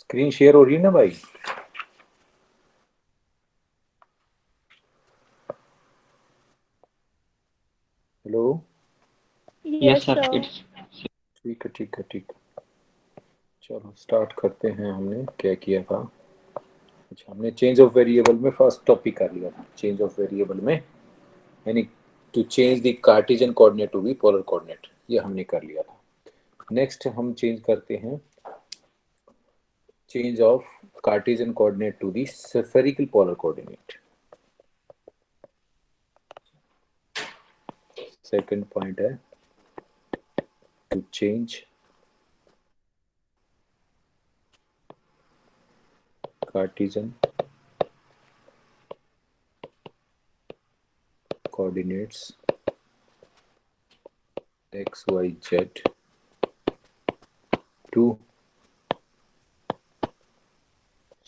Screen share हो रही है ना भाई? Hello. Yes Yes, sir sir. It's ठीक है ठीक है ठीक है, चलो स्टार्ट करते हैं। हमने क्या किया था? अच्छा, हमने चेंज ऑफ वेरिएबल में फर्स्ट टॉपिक कर लिया था। चेंज ऑफ वेरिएबल में यानी to change the Cartesian coordinate to be polar coordinate, ये हमने कर लिया था। नेक्स्ट हम चेंज करते हैं change of Cartesian coordinate to the spherical polar coordinate. Second point है to change Cartesian coordinates x y z to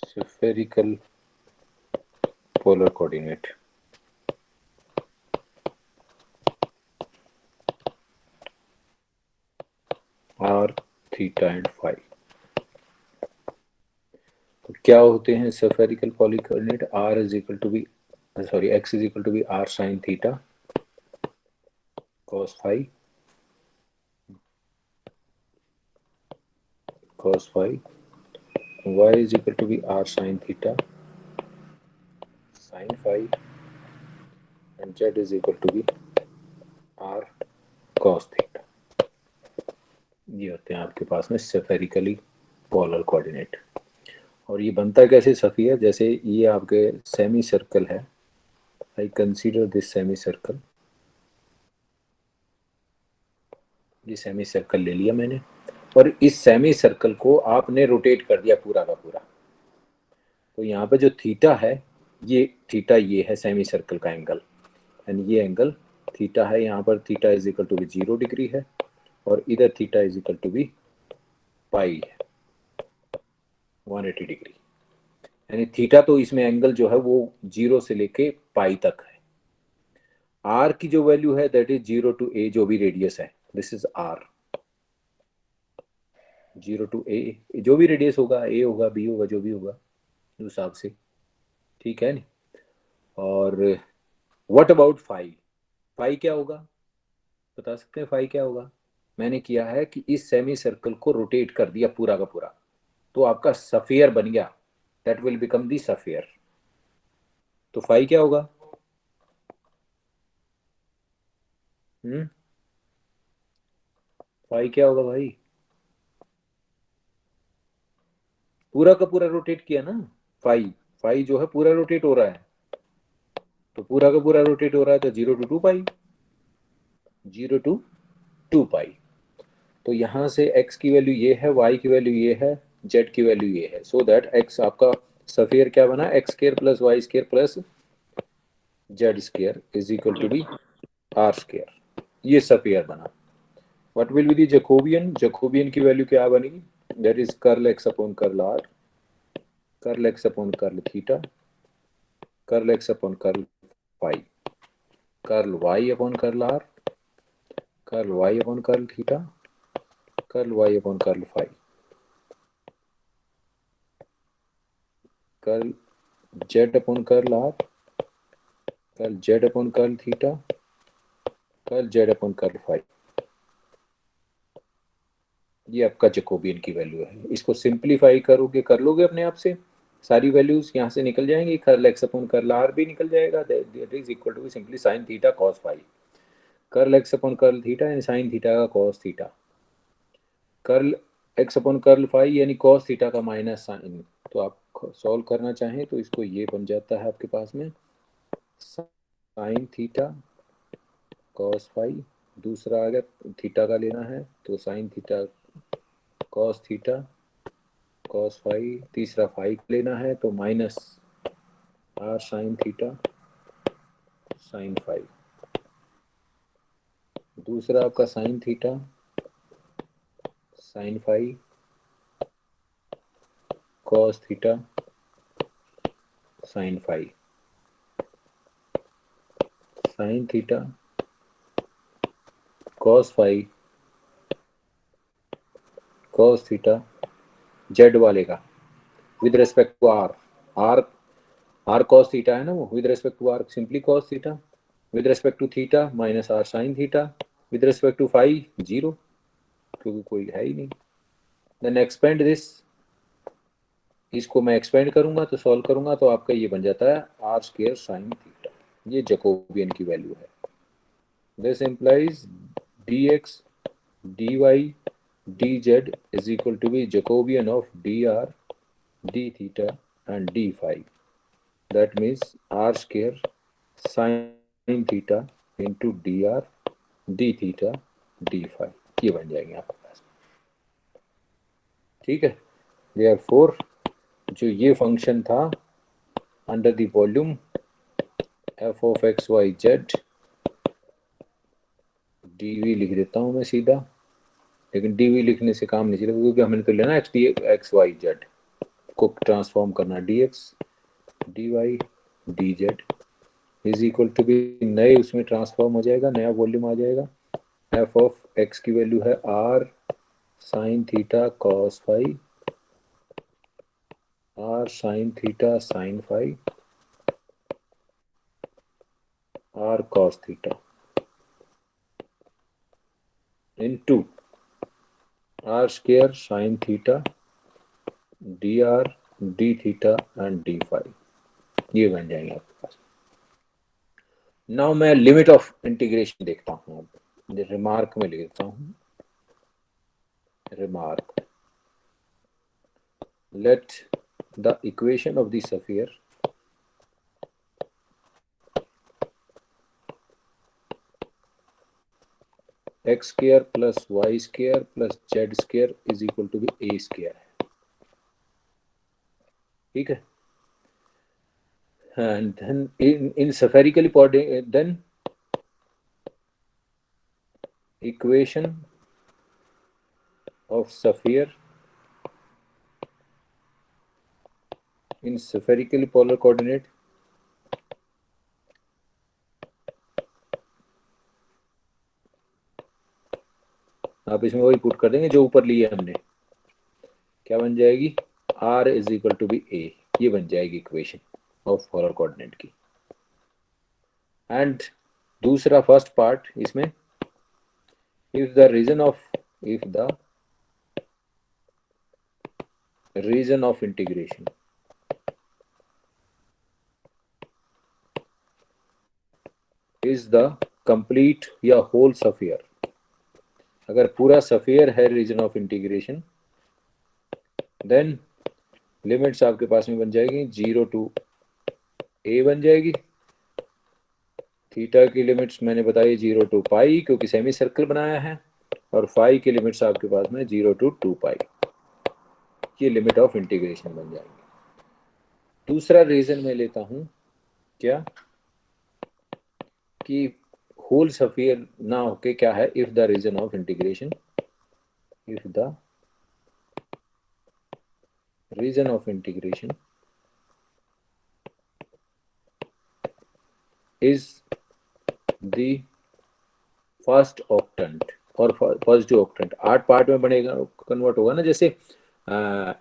spherical polar coordinate। r theta and phi। तो क्या होते हैं spherical polar coordinate? r is equal to be sorry x is equal to be r sin theta cos phi y is equal to be r sin theta sin phi and z is equal to be r cos theta। ये होते हैं आपके पास में spherically polar coordinate. और ये बनता कैसे सफियर? जैसे ये आपके सेमी सर्कल है, I consider this semi circle, ये सेमी सर्कल ले लिया मैंने और इस सेमी सर्कल को आपने रोटेट कर दिया पूरा का पूरा। तो यहाँ पे जो थीटा है, ये थीटा ये है सेमी सर्कल का एंगल, एंड ये एंगल थीटा है। यहाँ पर theta is equal to be 0 degree है और इधर theta is equal to be pi है 180 डिग्री। यानी थीटा तो इसमें एंगल जो है वो 0 से लेके पाई तक है। आर की जो वैल्यू है दैट इज 0 टू ए, जो भी रेडियस है, दिस इज आर। 0 टू ए, जो भी रेडियस होगा, ए होगा, बी होगा, जो भी होगा उस हिसाब से, ठीक है नहीं। और व्हाट अबाउट फाई? फाई क्या होगा, बता सकते हैं फाई क्या होगा? मैंने किया है कि इस सेमी सर्कल को रोटेट कर दिया पूरा का पूरा, तो आपका सफियर बन गया, that will become the sphere. तो फाई क्या होगा? फाई क्या होगा भाई? पूरा का पूरा रोटेट किया ना। फाई, फाई जो है पूरा रोटेट हो रहा है, तो पूरा का पूरा रोटेट हो रहा है तो 0 to 2 पाई, 0 to 2 पाई। तो यहाँ से x की वैल्यू ये है, y की वैल्यू ये है, z की वैल्यू ये है। सो दैट x आपका सफियर क्या बना? X square plus y square plus z square is equal to be r square. ये सफियर बना। What will be the Jacobian? Jacobian की वैल्यू क्या बनेगी? That is curl x upon curl are, curl x upon curl theta, curl x upon curl phi, curl Y upon curl are, curl Y upon curl theta, curl Y upon curl phi, curl Z upon curl are, curl Z upon curl theta, curl Z upon curl phi. ये आपका Jacobian की value है। इसको simplify करोगे, कर लोगे अपने आप से, सारी वैल्यूज यहाँ से निकल जाएंगी। Curl x upon curl r भी निकल जाएगा, that is equal to simply sine theta cos phi. Curl x upon curl theta यानी साइन थीटा का cos theta, curl x upon curl phi यानी कॉस थीटा का माइनस साइन। तो आप solve करना चाहें तो इसको ये बन जाता है आपके पास में साइन थीटा कॉस फाई, दूसरा आ गया थीटा का लेना है तो sine theta cos theta cos phi, तीसरा फाई लेना है तो minus r sine theta sine phi, दूसरा आपका sine theta sine phi cos theta sine phi, sine theta cos phi cos theta z वाले का with respect to r, r r cos theta है ना वो, with respect to r simply cos theta, with respect to theta minus r sine theta, with respect to phi zero, क्योंकि कोई है ही नहीं। Then expand this, इसको मैं expand करूंगा तो सॉल्व करूंगा तो आपका ये बन जाता है आर स्क्वायर साइन थीटा, ये जैकोबियन की वैल्यू है। This implies dx dy dz is equal to be Jacobian of dr d theta and d phi. That means r square sin theta into dr d theta d phi, ये बन जाएंगे आपके पास। ठीक है, therefore जो ये function था under the volume f of x y z, dv लिख देता हूँ मैं सीधा, लेकिन dv लिखने से काम नहीं चलेगा क्योंकि हमें तो लेना x y z को ट्रांसफॉर्म करना, dx dy dz is equal to भी नए उसमें ट्रांसफॉर्म हो जाएगा, नया वॉल्यूम आ जाएगा। f ऑफ x की वैल्यू है r sine theta cos phi, r sine theta sine phi, r cos theta into r square sine theta dr d theta and d phi, ये बन जाएंगे आपके पास। नाउ मैं लिमिट ऑफ इंटीग्रेशन देखता हूँ, अब रिमार्क में लिख देता हूँ, remark, let the equation of the sphere x square plus y square plus z square is equal to be a square है, ठीक है। and then in spherically then equation of sphere in spherically polar coordinate आप इसमें वही put कर देंगे जो ऊपर लिए हमने, क्या बन जाएगी r is equal to be a, ये बन जाएगी इक्वेशन ऑफ पोलर कोऑर्डिनेट की। एंड दूसरा फर्स्ट पार्ट इसमें, if the region of integration is the complete या whole sphere, अगर पूरा स्फीयर है region of integration, then limits आपके पास में बन जाएगी 0 टू a बन जाएगी, थीटा की लिमिट्स मैंने बताई 0 टू पाई क्योंकि सेमी सर्कल बनाया है, और फाई की लिमिट्स आपके पास में 0 टू 2 पाई, ये लिमिट ऑफ इंटीग्रेशन बन जाएंगे। दूसरा रीजन मैं लेता हूं क्या, कि होल स्फीयर ना होके क्या है, if the region of integration, if the region of integration is the first octant और पॉजिटिव ऑक्टेंट, 8 पार्ट में बनेगा, कन्वर्ट होगा ना, जैसे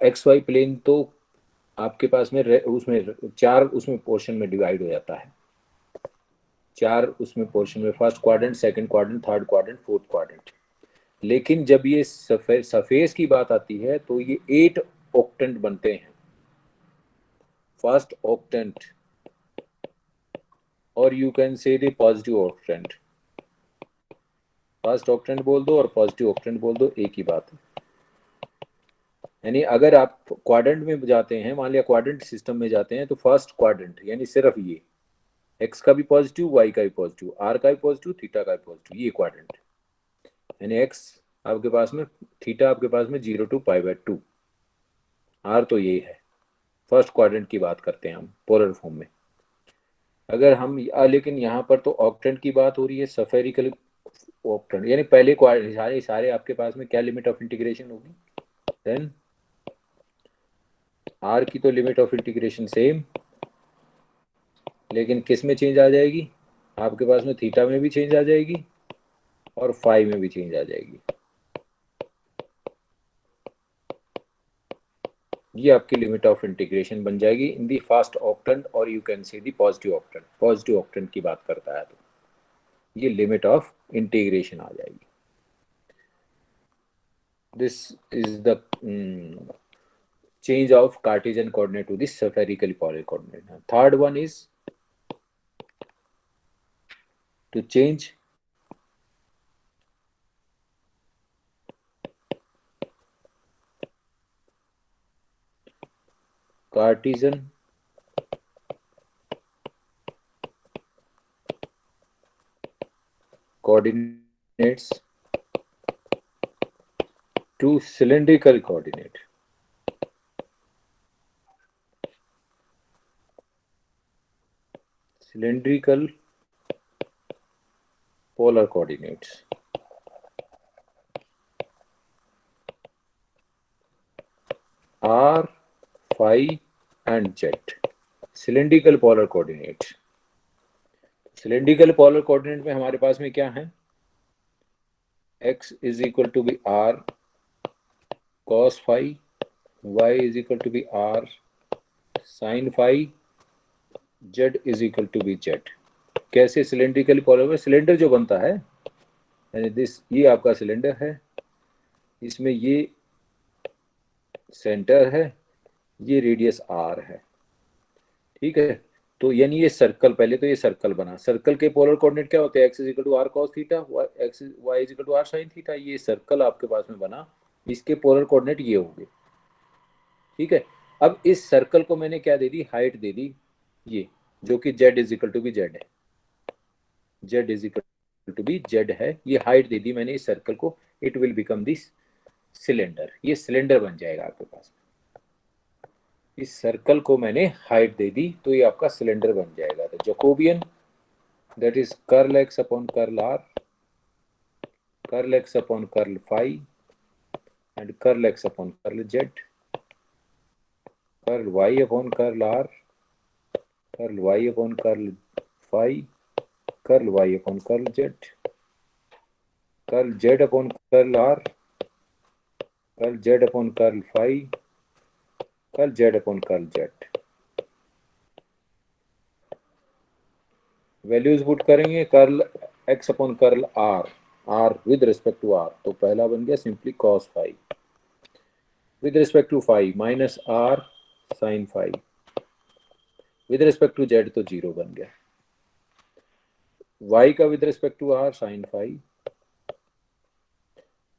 एक्स वाई प्लेन तो आपके पास में उसमें 4 उसमें पोर्शन में डिवाइड हो जाता है, 4 उसमें पोर्शन में, first quadrant, second quadrant, third quadrant, fourth quadrant. लेकिन जब ये सरफेस की बात आती है तो ये 8 ऑक्टेंट बनते हैं, फर्स्ट ऑक्टेंट, और you can say the positive octant, first octant बोल दो और पॉजिटिव ऑक्टेंट बोल दो, एक ही बात है। यानी अगर आप क्वाड्रेंट में जाते हैं, मान लिया क्वाड्रेंट सिस्टम में जाते हैं, तो फर्स्ट क्वाड्रेंट यानी सिर्फ ये एक्स का भी पॉजिटिव, वाई का भी पॉजिटिव, आर का भी पॉजिटिव, थीटा का भी पॉजिटिव, ये क्वाड्रेंट, यानी एक्स आपके पास में, थीटा आपके पास में 0 टू पाई बाय 2, आर तो ये है, फर्स्ट क्वाड्रेंट की बात करते हैं हम पोलर फॉर्म में। अगर हम लेकिन यहाँ पर तो ऑक्टेंट की बात हो रही है, सफेरिकल ऑक्टेंट, यानी पहले क्वाड्रेंट सारे आपके पास में क्या लिमिट ऑफ इंटीग्रेशन होगी, देन आर की तो लिमिट ऑफ इंटीग्रेशन सेम, लेकिन किस में चेंज आ जाएगी, आपके पास में थीटा में भी चेंज आ जाएगी और फाई में भी चेंज आ जाएगी। ये आपकी लिमिट ऑफ इंटीग्रेशन बन जाएगी इन दी फर्स्ट ऑक्टेंट, और you can see the positive octant. Positive octant की बात करता है तो ये लिमिट ऑफ इंटीग्रेशन आ जाएगी। This is the change of Cartesian coordinate to the spherical polar coordinate. Third one is to change Cartesian coordinates to cylindrical coordinate. Cylindrical polar coordinates. R, phi and Z. Cylindrical polar coordinate. Cylindrical polar coordinate में हमारे पास में क्या है? X is equal to be R cos phi, Y is equal to be R sin phi, Z is equal to be Z. कैसे cylindrical polar में cylinder जो बनता है, यानी दिस, ये आपका सिलेंडर है, इसमें ये सेंटर है, ये रेडियस आर है, ठीक है। तो यानी ये सर्कल, पहले तो ये सर्कल बना, सर्कल के पोलर कोऑर्डिनेट क्या होते हैं? X is equal to r cos theta, y is equal to r sine theta. ये सर्कल आपके पास में बना, इसके पोलर कोऑर्डिनेट ये होंगे, ठीक है। अब इस सर्कल को मैंने क्या दे दी? हाइट दे दी, ये जो कि Z is equal to be Z है, Z is equal to be Z है, ये हाइट दे दी मैंने इस सर्कल को। It will become this cylinder, ये सिलेंडर बन जाएगा आपके पास। इस सर्कल को मैंने हाइट दे दी तो ये आपका सिलेंडर बन जाएगा। तो Jacobian that is curl x upon curl are, curl x upon curl phi and curl x upon curl Z, curl Y upon curl are, curl Y upon curl phi, curl Y upon curl Z, curl Z upon curl are, curl Z upon curl phi, curl Z upon curl Z. Values put करेंगे, curl x upon curl R, R with respect to R, तो पहला बन गया simply cos phi, with respect to phi minus r sine phi, with respect to z तो zero बन गया, y का with respect to r sine phi,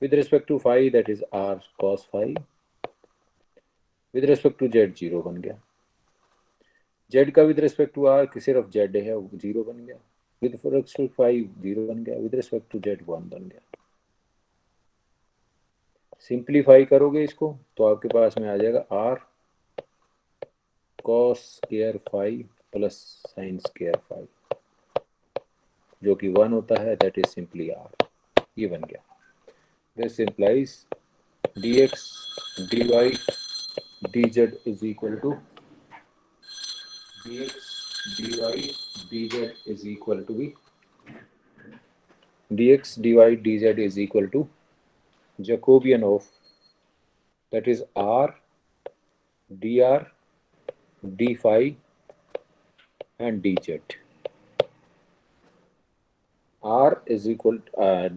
with respect to phi that is r cos phi, with respect to z zero बन गया, z का with respect to r सिर्फ z है, वो जीरो बन गया, with respect to phi zero बन गया, with respect to z one बन गया। सिंप्लीफाई करोगे इसको तो आपके पास में आ जाएगा r cos square phi plus sine square phi, जो कि वन होता है, दैट इज सिंपली आर, ये बन गया। This implies dx dy dz is equal to dx dy dz is equal to be dx dy dz is equal to Jacobian of, that is r dr d phi and dz. R is equal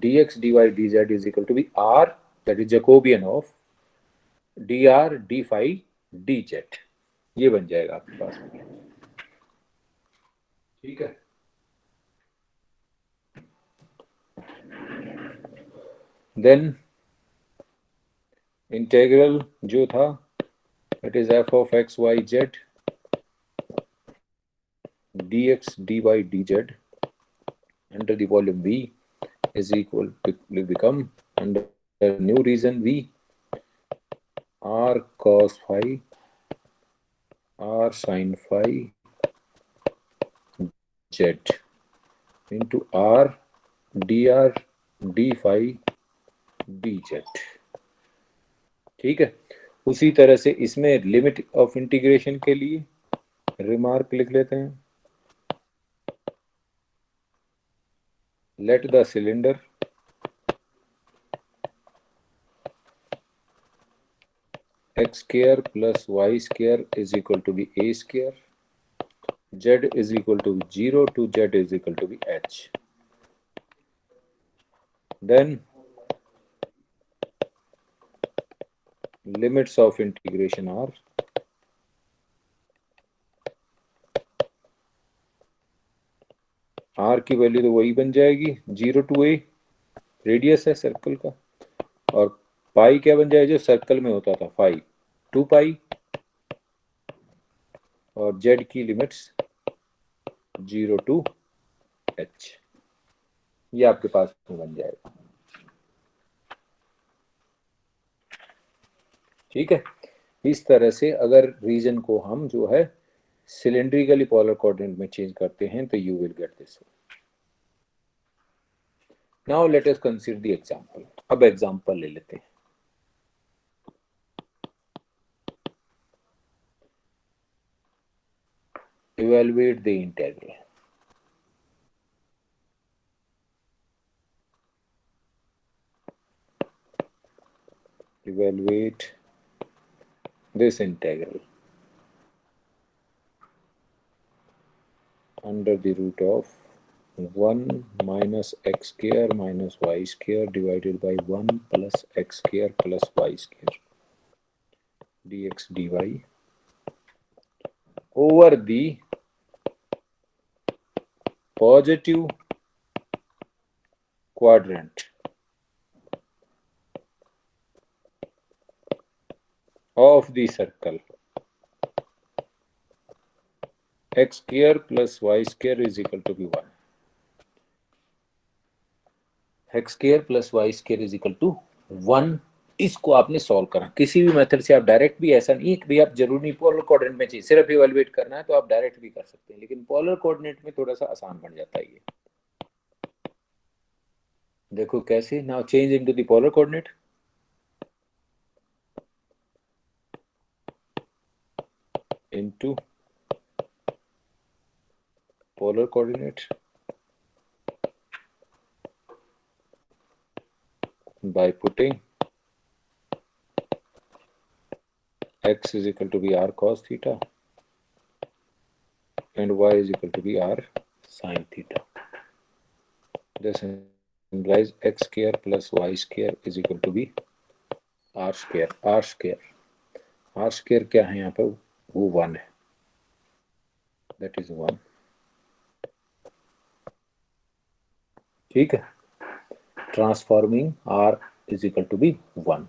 dx dy dz is equal to be r, that is Jacobian of dr d phi dz, ये बन जाएगा आपके पास में, ठीक है। Then integral जो था, that is f of x y z dx dy dz under the volume v is equal to become, under new region v, r cos phi r sin phi z into r dr d phi dz, ठीक है। उसी तरह से इसमें limit of integration के लिए remark लिख लेते हैं, let the cylinder x square plus y square is equal to be a square, z is equal to be 0 to z is equal to be h. Then limits of integration are r की value तो वही बन जाएगी 0 to a, radius है circle का, और पाई क्या बन जाएगा जो सर्कल में होता था फाई, 2 पाई, और z की लिमिट्स 0 टू h, ये आपके पास में बन जाएगा। ठीक है, इस तरह से अगर रीजन को हम जो है सिलेंड्रिकली पोलर कोऑर्डिनेट में चेंज करते हैं तो you will get this. Now let us consider the example. अब एग्जांपल ले लेते हैं। Evaluate the integral. Evaluate this integral under the root of 1 minus x square minus y square divided by 1 plus x square plus y square dx dy over the positive quadrant of the circle x square plus y square is equal to be 1. x square plus y square is equal to 1। इसको आपने solve करा किसी भी method से, आप direct भी, ऐसा नहीं कि भाई आप जरूर नहीं पोलर कोऑर्डिनेट में चाहिए सिर्फ इवैल्यूएट करना है तो आप डायरेक्ट भी कर सकते हैं, लेकिन पोलर कोऑर्डिनेट में थोड़ा सा आसान बन जाता है ये। देखो कैसे, now change into the polar coordinate. Into polar coordinate by putting x is equal to be r cos theta and y is equal to be r sin theta. This implies x square plus y square is equal to be r square. r square क्या है यहाँ पे, वो 1 है, that is 1। ठीक है, transforming r is equal to be 1।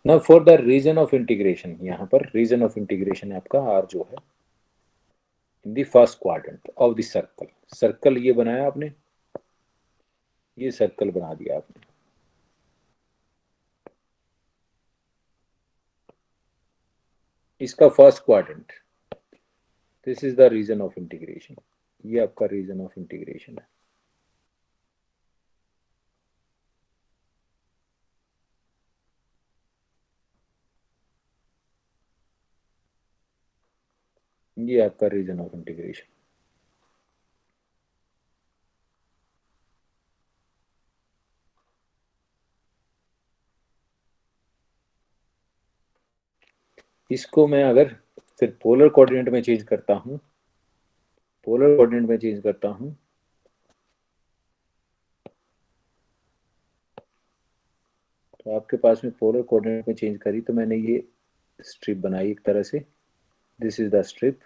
Now for the region of integration, यहाँ पर region of integration है आपका r जो है in the first quadrant of the circle। Circle ये बनाया आपने, ये सर्कल बना दिया आपने, इसका first quadrant, this is the region of integration. ये आपका रीजन ऑफ इंटीग्रेशन है। ये आपका रीजन ऑफ इंटीग्रेशन। इसको मैं अगर फिर पोलर कोऑर्डिनेट में चेंज करता हूं, पोलर कोऑर्डिनेट में चेंज करता हूं तो आपके पास में पोलर कोऑर्डिनेट में चेंज करी तो मैंने ये स्ट्रिप बनाई एक तरह से, दिस इज द स्ट्रिप,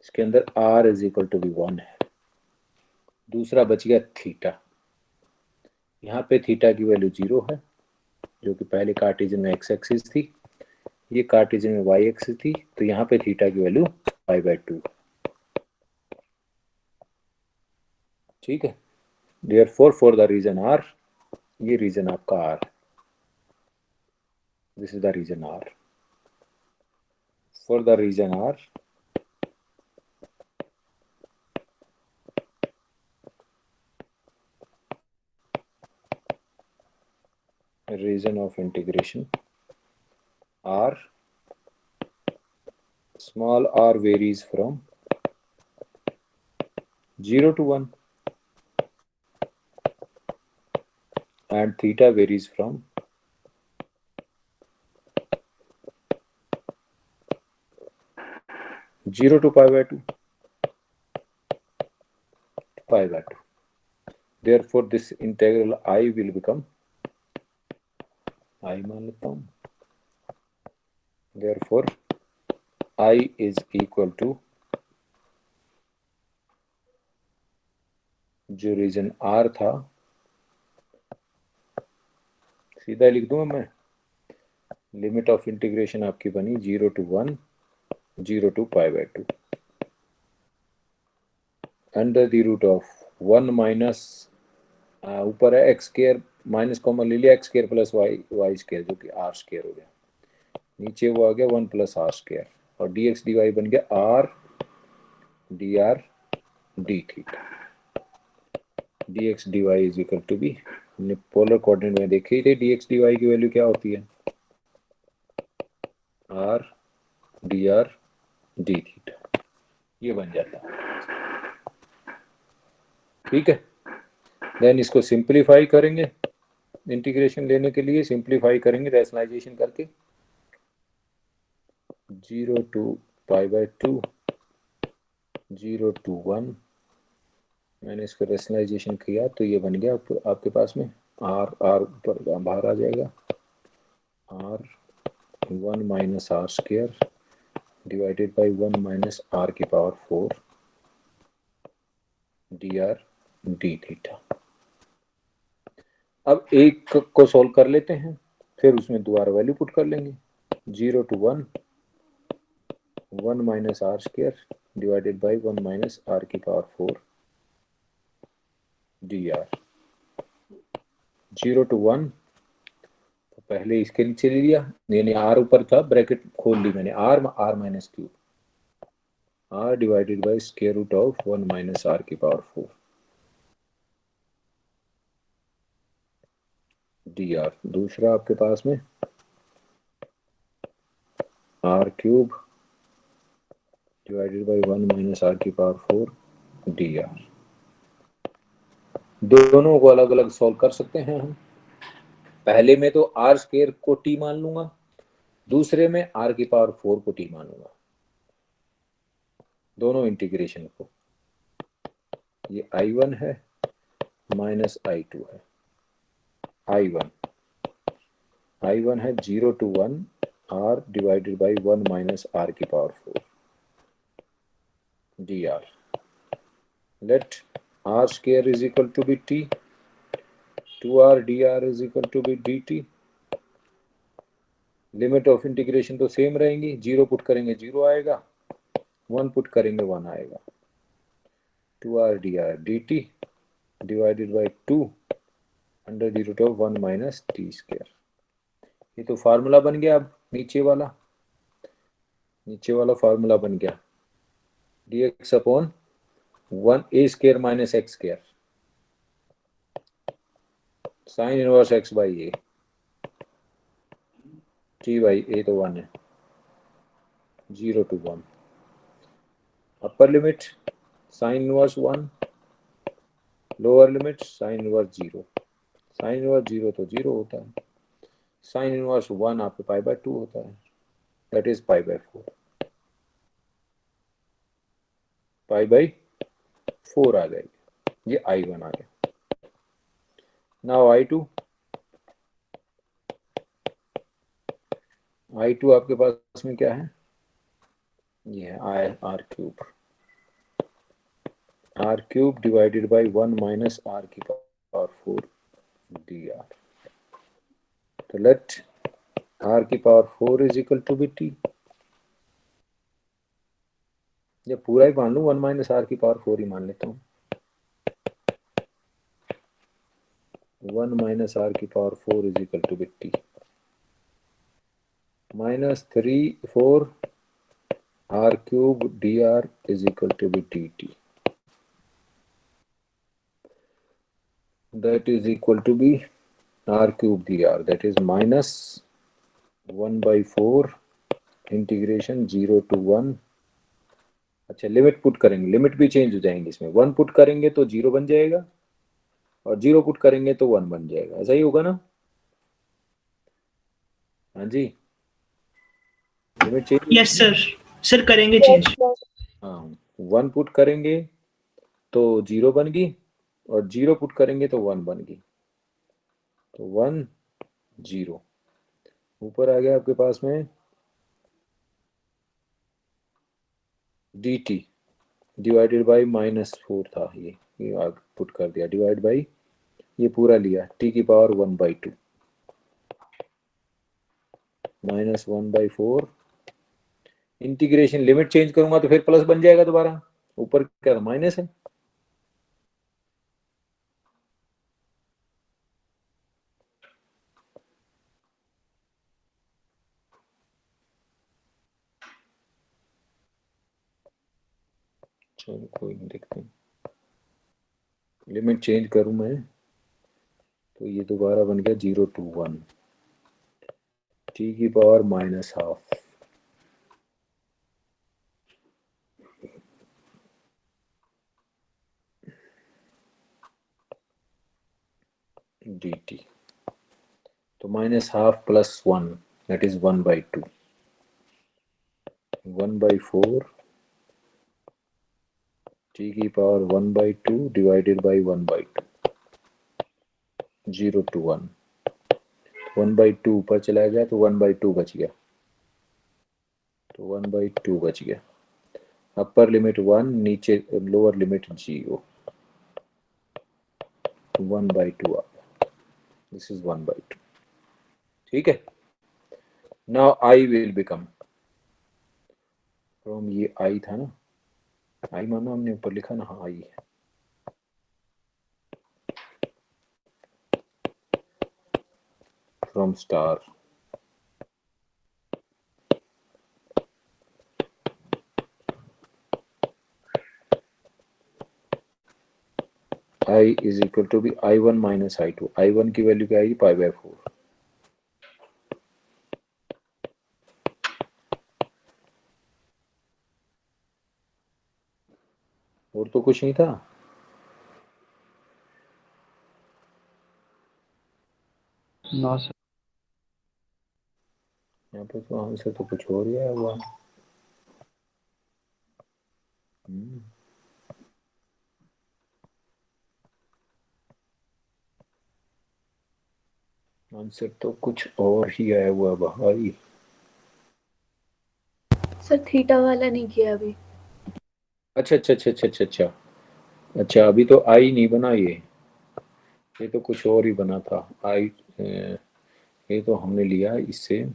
इसके अंदर r is equal to be 1 है। दूसरा बच गया थीटा, यहाँ पे थीटा की वैल्यू 0 है जो कि पहले कार्टेशियन में x एक्सिस थी, ये कार्टेशियन में y एक्सिस थी, तो यहाँ पे थीटा की वैल्यू π/2। ठीक है, therefore for the region r, ये रीजन आपका r, this is the region r। For the region r, region of integration r, small r varies from 0 to 1 and theta varies from 0 to pi by 2 pi by 2. Therefore this integral I will become, I मान लेता हूँ, therefore I is equal to, जो reason R था सीधा लिख दूंगा मैं, limit of integration आपकी बनी 0 to 1 0 to pi by 2 under the root of 1 minus, ऊपर है एक्स स्क्वायर माइनस कॉमन ले लिया, x square plus y square जो कि आर स्क्वायर हो गया, नीचे वो आ गया 1 प्लस आर स्क्वायर, और डी एक्स डी वाई बन गया r D R D theta. D x D Y is equal to be, हमने पोलर कोऑर्डिनेट में देखे ही थे डी एक्स डी वाई की वैल्यू क्या होती है, आर डी थीटा, ये बन जाता है। ठीक है, देन इसको सिंप्लीफाई करेंगे, इंटीग्रेशन लेने के लिए सिंप्लीफाई करेंगे रैशनलाइजेशन करके, 0 to pi by 2 0 to 1, मैंने इसको रैशनलाइजेशन किया तो ये बन गया आपके पास में आर ऊपर बाहर आ जाएगा, R 1 minus are square divided by 1 minus are की power 4 D R D theta. अब एक को सॉल्व कर लेते हैं, फिर उसमें दोबारा वैल्यू पुट कर लेंगे, 0 to 1 1 minus are square divided by 1 minus are की पावर 4 डी आर, 0 to 1 तो पहले इसके नीचे ले लिया, यानी आर ऊपर था ब्रैकेट खोल ली मैंने, r minus cube, r divided by square root of 1 minus are की पावर 4 डी आर। दूसरा आपके पास में r cube divided by 1 minus are की पावर 4 डी आर। दोनों को अलग अलग सॉल्व कर सकते हैं हम, पहले में तो आर स्क्वायर को टी मान लूंगा, दूसरे में आर की पावर 4 को टी मान लूंगा, दोनों इंटीग्रेशन को, ये I1 है माइनस I2 है, I1 है 0 to 1 r divided by 1 minus are की power 4 D R. Let r square is equal to be t, 2r dr is equal to be dt। Limit of integration तो same रहेंगी, 0 put करेंगे 0 आएगा, 1 put करेंगे 1 आएगा, 2r dr dt divided by 2 under the root of 1 minus t square. ये तो formula बन गया, अब नीचे वाला फार्मूला बन गया, dx upon 1 a square minus x square sine inverse X by A, T by A तो 1 है, 0 to 1, upper limit sine inverse 1, lower limit sine inverse 0, sine inverse 0 तो 0 होता है, साइन इनवर्स 1 आपके पाई बाय 2 होता है, that is pi by 4, pi by 4 आ जाएगी, ये I1 आ गया। नाउ I2 आपके पास में क्या है, ये है r cube divided by 1 minus are की पावर 4 डी आर। तो लेट आर की power 4 is equal to be t, ये पूरा ही मान लूं, 1 माइनस आर की पावर 4 ही मान लेता हूं, 1 माइनस आर की power 4 is equal to be t, minus 4 r cube d are is equal to be D t, that is equal to be r cube dr, that is minus 1 by 4 integration 0 to 1। अच्छा, limit put करेंगे, limit भी change हो जाएंगे इसमें, 1 put करेंगे तो 0 बन जाएगा और 0 पुट करेंगे तो 1 बन जाएगा, ऐसा ही होगा ना? हाँ जी, लिमिट चेंज, यस सर, करेंगे चेंज। हाँ, 1 पुट करेंगे तो 0 बन गई, और 0 पुट करेंगे तो 1 बन गई, तो 1 0 ऊपर आ गया आपके पास में dt डिवाइडेड बाई -4 था, ये आगे पुट कर दिया, डिवाइड बाई ये पूरा लिया t की पावर 1/2 -1/4, इंटीग्रेशन लिमिट चेंज करूंगा तो फिर प्लस बन जाएगा दोबारा, ऊपर क्या माइनस है। चलो कोई नहीं, देखते हैं, लिमिट चेंज करूं मैं तो ये दोबारा बन गया 0 to 1 t की पावर -12 dt, तो -12 प्लस 1 दैट इज 1/2, 1/4 t की पावर 1/2 डिवाइडेड बाई 1/2, 0 to 1, 1/2 ऊपर चला गया तो 1/2 बच गया, तो 1/2 बच गया, अपर लिमिट 1, नीचे लोअर लिमिट 0, 1/2 आ गया, दिस इज 1/2। ठीक है, now I will become from, ये आई था ना, आई माना हमने ऊपर लिखा ना, हाँ आई है, from star I is equal to be I1 minus I2, I1 की वैल्यू क्या आएगी π/4, और तो कुछ नहीं था, ना सर। यहाँ पे तो आंसर तो कुछ और ही आया हुआ। आंसर तो कुछ और ही आया हुआ भाई। सर थीटा वाला नहीं किया अभी। अच्छा अच्छा अच्छा अच्छा अच्छा अच्छा, अच्छा अभी तो आई नहीं बना, ये तो कुछ और ही बना था आई, ये तो हमने लिया इससे,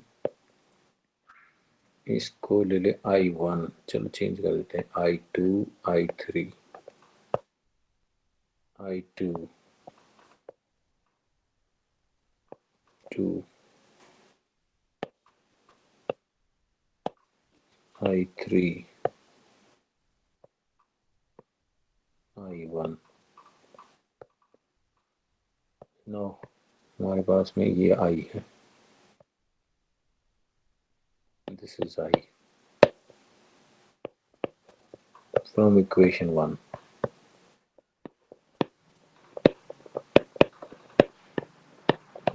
इसको ले ले I1, चलो चेंज कर देते हैं I2, I3, I2 2, I3, I1, no, हमारे पास में ये आई है, this is I from equation 1,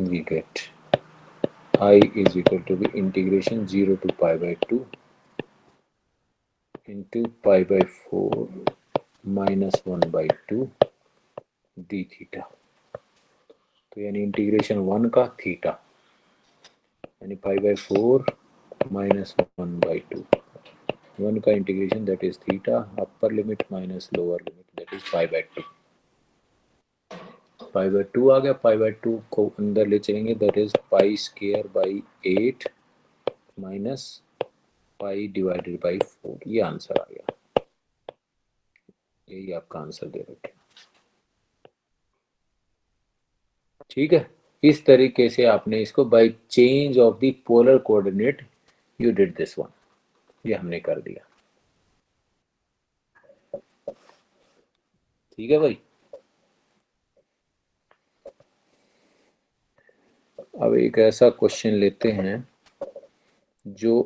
we get I is equal to the integration 0 to π/2 into π/4 minus 1/2 d theta, तो यानी इंटीग्रेशन 1 का थीटा, यानी π/4 माइनस 1/2, 1 का integration that is theta, upper limit minus lower limit that is π/2, π/2 आ गया, π/2 को अंदर ले चलेंगे that is π² 8 minus pi divided by 4, ये आंसर आ गया, यही आपका आंसर दे रखे। ठीक है, इस तरीके से आपने इसको by change of the polar coordinate you did this one, ये हमने कर दिया। ठीक है भाई, अब एक ऐसा क्वेश्चन लेते हैं जो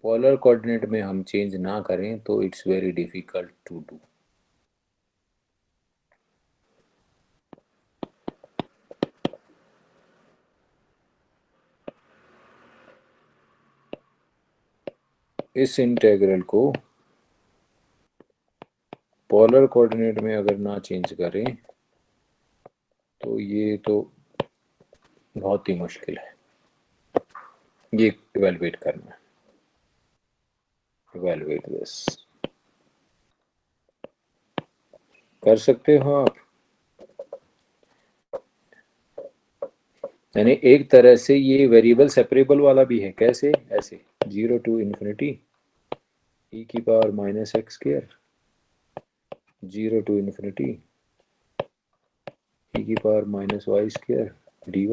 पोलर कोऑर्डिनेट में हम चेंज ना करें तो it's very difficult to do. इस इंटीग्रल को पोलर कोऑर्डिनेट में अगर ना चेंज करें तो ये तो बहुत ही मुश्किल है ये इवेलुएट करना। इवेलुएट दिस कर सकते हो आप। यानी एक तरह से ये वेरिएबल सेपरेबल वाला भी है। कैसे? ऐसे 0 to infinity e की power minus x square 0 to infinity e की power minus Y square dy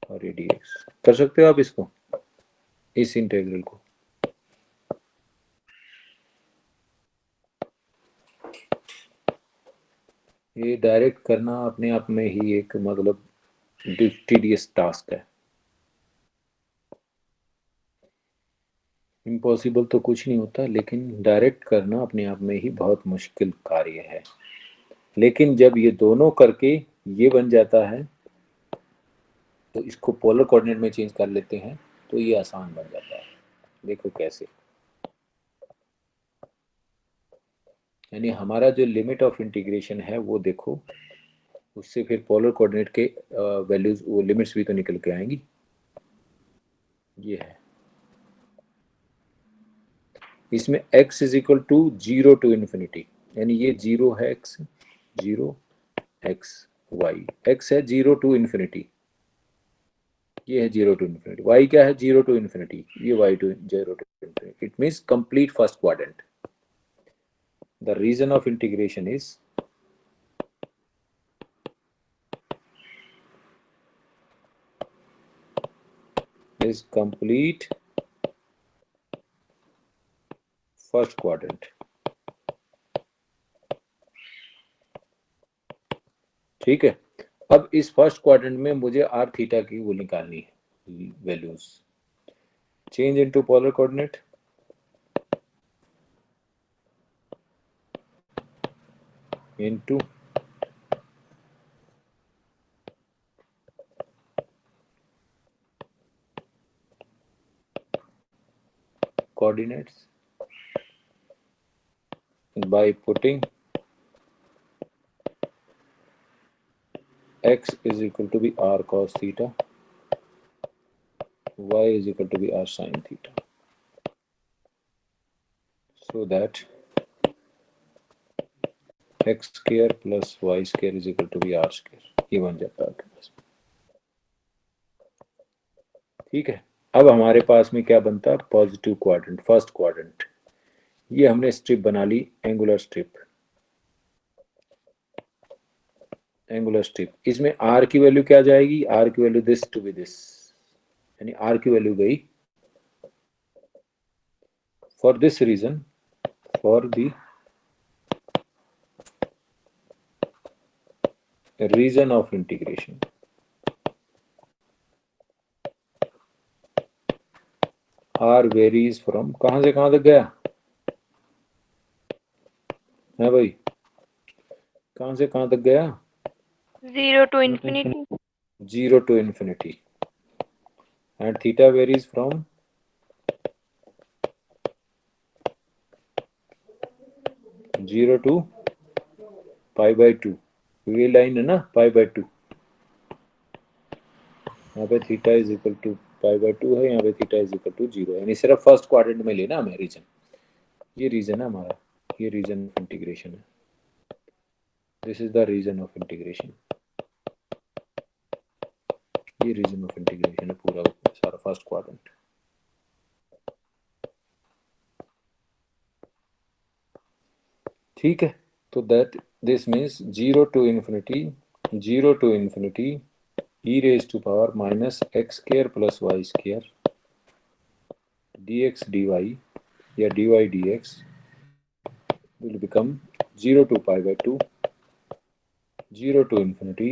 और ये dx। कर सकते हो आप इसको, इस इंटीग्रल को। ये डायरेक्ट करना अपने आप में ही एक मतलब टीडियस टास्क है। इम्पॉसिबल तो कुछ नहीं होता, लेकिन डायरेक्ट करना अपने आप में ही बहुत मुश्किल कार्य है। लेकिन जब ये दोनों करके ये बन जाता है तो इसको पोलर कोऑर्डिनेट में चेंज कर लेते हैं तो ये आसान बन जाता है। देखो कैसे। यानी हमारा जो लिमिट ऑफ इंटीग्रेशन है वो देखो, उससे फिर पोलर कोऑर्डिनेट के वैल्यूज वो लिमिट्स भी तो निकल के आएंगी। ये है, इसमें x is equal to 0 to infinity, यानी ये 0 है x 0 x y, x है 0 टू इन्फिनिटी, ये है 0 टू इन्फिनिटी। y क्या है? 0 टू इन्फिनिटी, ये y to 0 to infinity. It means complete first quadrant. The region of integration is complete first quadrant। ठीक है। अब इस फर्स्ट क्वाड्रेंट में मुझे आर थीटा की वो निकालनी है values. Change into polar coordinate, into coordinates by putting x is equal to be r cos theta, y is equal to be r sin theta, so that x square plus y square is equal to be r square। ये बन जाता है आपके पास। ठीक है। अब हमारे पास में क्या बनता है? Positive quadrant, first quadrant. ये हमने स्ट्रिप बना ली, एंगुलर स्ट्रिप। एंगुलर स्ट्रिप, इसमें r की वैल्यू क्या जाएगी? r की value this to be this, यानी r की वैल्यू गई। For this region, for the region of integration, r varies from, कहां से कहां तक गया है भाई? कहां से कहां तक गया? 0 to infinity। 0 to infinity, and theta varies from 0 to pi by 2। ये लाइन है ना पाई बाई 2, यहाँ पे theta is equal to pi by 2 है, यहाँ पे थीटा इज इक्वल टू 0, यानी सिर्फ फर्स्ट क्वाड्रेंट में लेना हमें रीजन। ये रीजन है हमारा, ये रीजन ऑफ इंटीग्रेशन है। This is the region of integration. ये रीजन ऑफ इंटीग्रेशन है पूरा सारा फर्स्ट क्वाड्रेंट। ठीक है। तो that this means 0 to infinity, 0 to infinity e raised to power minus x square plus y square dx dy या dy dx will become 0 to pi by 2, 0 to infinity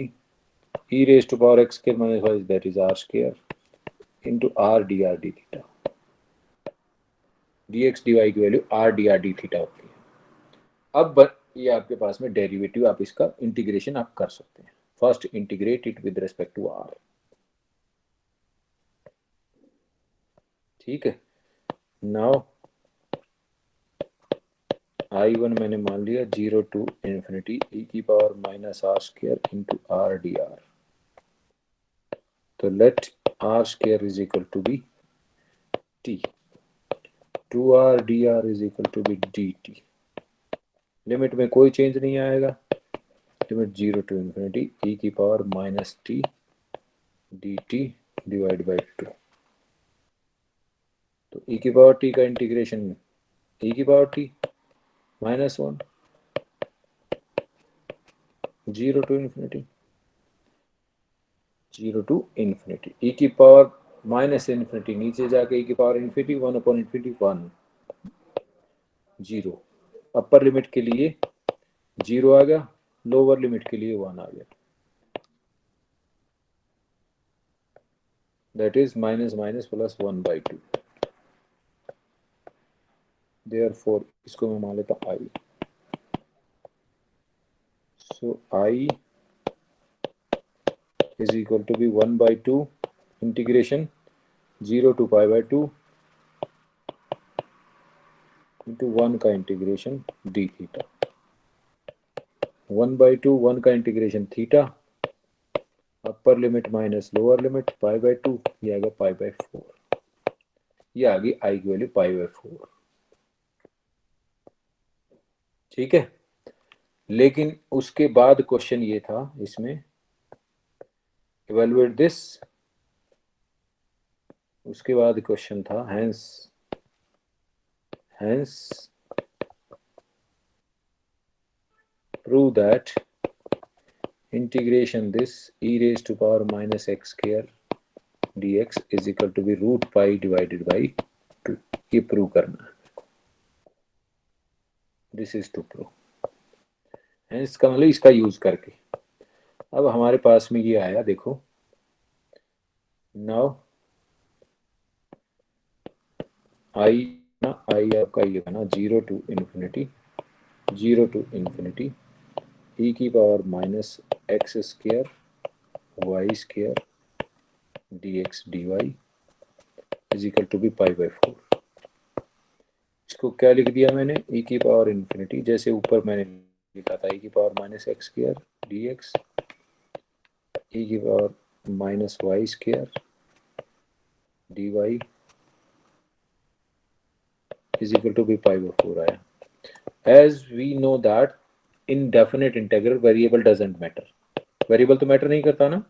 e raised to power x square minus y, that is r square, into r dr d theta। dx dy की value r dr d theta होती है। अब ये आपके पास में derivative, आप इसका इंटीग्रेशन आप कर सकते हैं। First integrate it with respect to r। ठीक है। नाउ I1 मैंने मान लिया 0 to infinity e की power minus are square into R D R. तो let R square is equal to be T, 2r dr is equal to be D T. Limit में कोई change नहीं आएगा, limit 0 to infinity e की power minus T D T divide by 2। तो e की power t का integration e की power t minus 1 0 to infinity e की पावर माइनस इन्फिनिटी नीचे जाके e की power infinity 1 upon infinity 1 0। Upper limit के लिए 0 आ गया, लोअर लिमिट के लिए 1 आ गया, that is minus minus plus 1/2। Therefore इसको मैं मान लेता हूँ i। So i is equal to be 1/2 integration 0 to π/2 into 1 का इंटीग्रेशन डी थीटा। 1/2 1 का integration theta, upper limit minus lower limit π/2, ये आएगा π/4। ये आ गई i की वैल्यू π/4। ठीक है, लेकिन उसके बाद क्वेश्चन ये था इसमें, इवेलुएट दिस। उसके बाद क्वेश्चन था hence prove that integration this e raised to power minus x square dx is equal to be root pi divided by 2। ये प्रूव करना है, this is to prove. Hence का मतलब इसका यूज करके। अब हमारे पास में ये आया, देखो नाउ आई आपका ये बना 0 to infinity e की power minus x square Y square D x D Y is equal to be π/4। इसको क्या लिख दिया मैंने, e की पावर इन्फिनिटी, जैसे ऊपर मैंने लिखा था e की power minus x square D X e की power minus Y square D Y is equal to be π/4 आया। As we know that in definite integral variable doesn't matter. Variable तो matter नहीं करता ना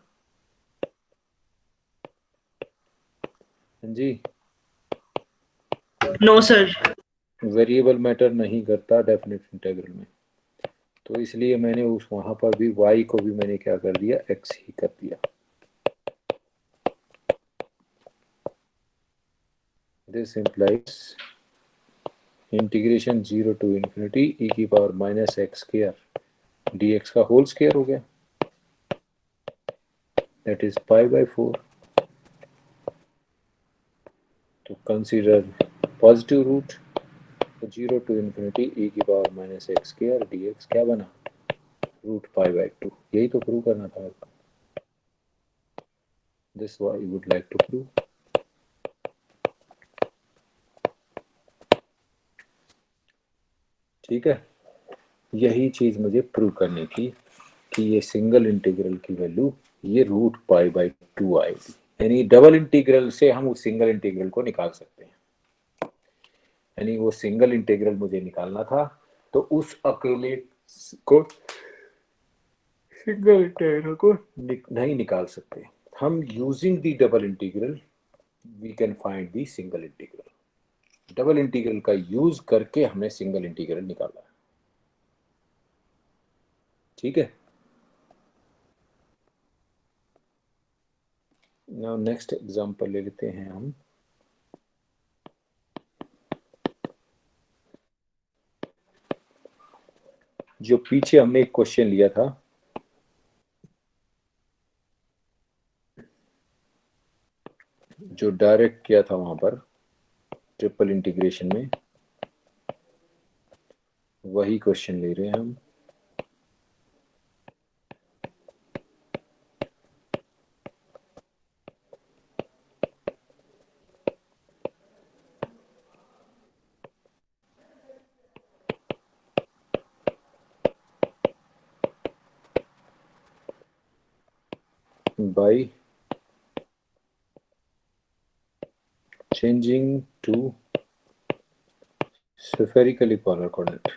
जी? No sir. वेरिएबल मैटर नहीं करता definite integral में, तो इसलिए मैंने उस वहां पर भी y को भी मैंने क्या कर दिया, x ही कर दिया। This implies integration 0 to infinity e की power minus x square dx का होल स्क्वायर हो गया, दैट इज π/4। तो consider positive root, 0 to infinity e की power minus x square dx क्या बना, रूट π/2। यही तो प्रूव करना था। This I would like to prove. ठीक है, यही चीज मुझे प्रूव करनी थी कि ये सिंगल इंटीग्रल की वैल्यू ये रूट π/2 आएगी, यानी डबल इंटीग्रल से हम उस सिंगल इंटीग्रल को निकाल सकते हैं। यानी वो सिंगल इंटीग्रल मुझे निकालना था, तो उस अकेले को सिंगल इंटीग्रल को नहीं निकाल सकते हम। Using the double integral we can find the single integral. Double integral का यूज करके हमने सिंगल इंटीग्रल निकाला। ठीक है, नाउ नेक्स्ट एग्जांपल ले लेते हैं हम। जो पीछे हमने एक क्वेश्चन लिया था, जो डायरेक्ट किया था वहां पर ट्रिपल इंटीग्रेशन में, वही क्वेश्चन ले रहे हैं हम। by changing to spherically polar coordinate.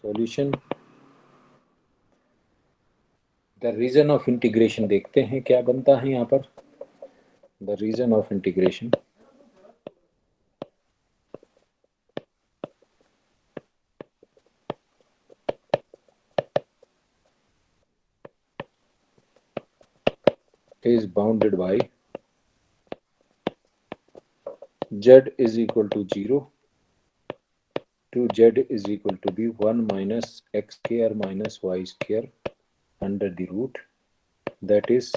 Solution. The region of integration देखते हैं क्या बनता है यहाँ पर. The region of integration is bounded by z is equal to 0 to z is equal to be 1 minus x square minus y square under the root, that is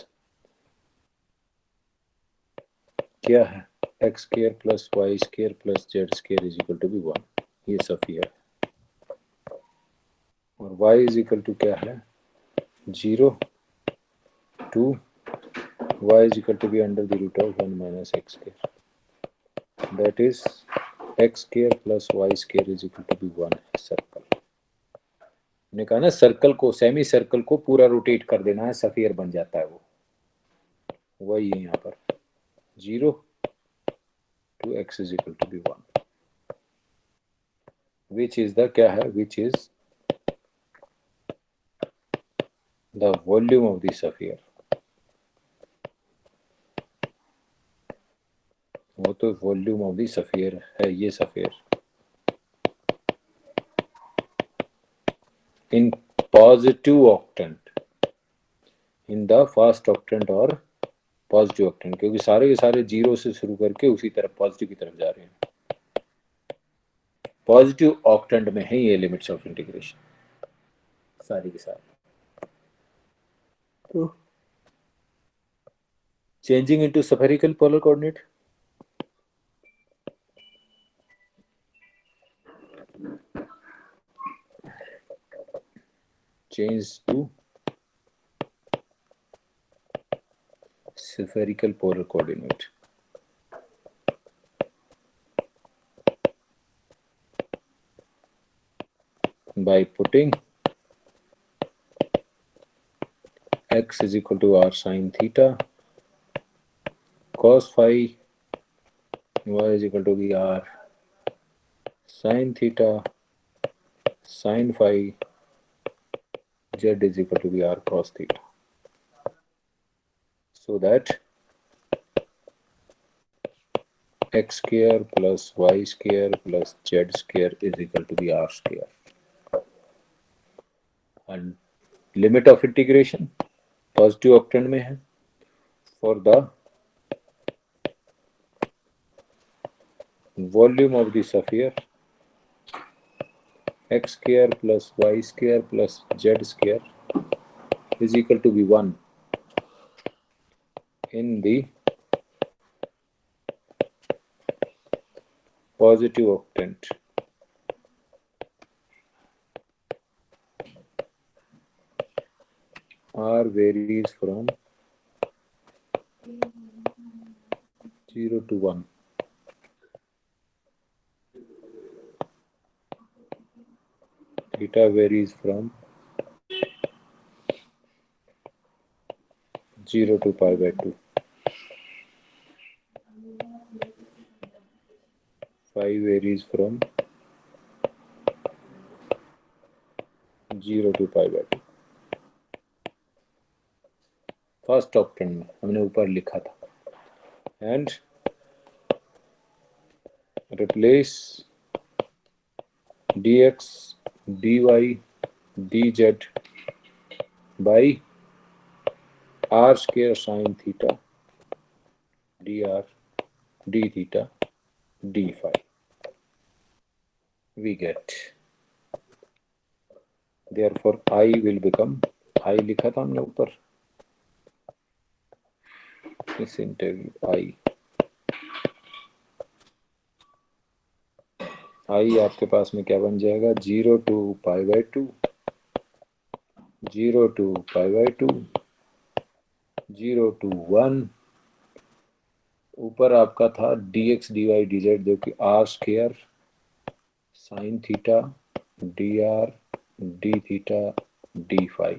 क्या है x square plus y square plus z square is equal to be 1. ये sphere और y is equal to क्या है 0 to y is equal to be under the root of 1 minus x square, that is x square plus y square is equal to be 1. Circle ने कहा ना, circle को semi circle को पूरा rotate कर देना है, सफियर बन जाता है वो. वही है यहाँ पर 0 to x is equal to be 1, which is the क्या है, which is the volume of the sphere. वो तो वॉल्यूम ऑफ द स्फीयर है ये sphere in positive octant, in the first octant और पॉजिटिव ऑक्टेंट, क्योंकि सारे के सारे जीरो से शुरू करके उसी तरफ पॉजिटिव की तरफ जा रहे हैं. पॉजिटिव ऑक्टेंट में है ये लिमिट्स ऑफ इंटीग्रेशन सारी के सारी. तो changing into spherical polar coordinate, change to spherical polar coordinate. By putting x is equal to r sin theta, cos phi, y is equal to b r sin theta, sin phi, z is equal to be r cos theta, so that x square plus y square plus z square is equal to be r square. And limit of integration positive octant में है for the volume of the sphere x square plus y square plus z square is equal to be 1 in the positive octant. R varies from 0 to 1. Theta varies from 0 to pi by 2. Phi varies from 0 to pi by 2. First octant में हमने ऊपर लिखा था. And replace dx dy dz by r square sin theta dr d theta d phi. We get therefore I will become, I लिखा था हमने ऊपर इस इंटीग्रल I आपके पास में क्या बन जाएगा 0 to pi by 2, 0 to pi by 2, 0 to 1, ऊपर आपका था dx dy dz जो कि r square sine theta dr d theta d phi,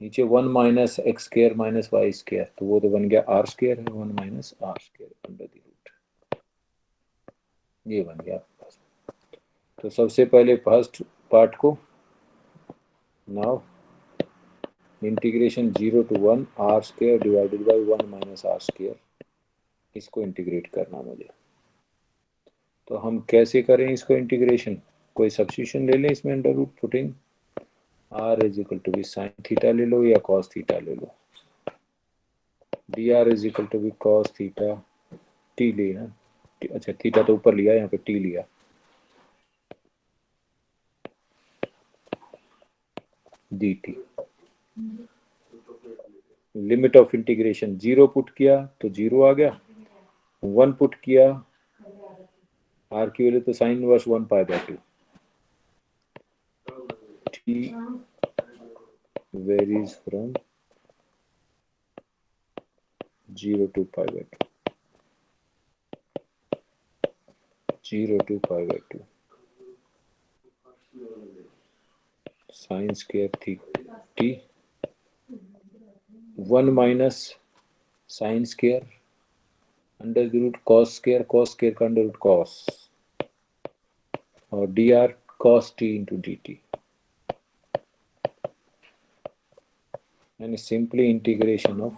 नीचे 1 minus x square minus Y square, तो वो तो बन गया आर स्क्वायर है, 1 minus are square under the root, ये बन गया आपके पास। तो सबसे पहले फर्स्ट पार्ट को now integration 0 to 1 r square divided by 1 minus are square, इसको इंटीग्रेट करना मुझे। तो हम कैसे करें इसको इंटीग्रेशन, कोई सब्स्टिट्यूशन ले लें इसमें, under root putting R is equal to be sine theta ले लो या कॉस थीटा ले लो, D are is equal to be cos theta T लिया, अच्छा थीटा तो ऊपर लिया, यहाँ पे टी लिया, D T. Limit of integration 0 put किया तो 0 आ गया, 1 पुट किया आर की वैल्यू तो sign inverse 1 pi by 2, T varies from 0 to pi by 2, 0 to pi by 2 sine square theta 1 minus sine square under the root cos square, cos square का under root cos, और D R cos T into D T, यानी simply integration of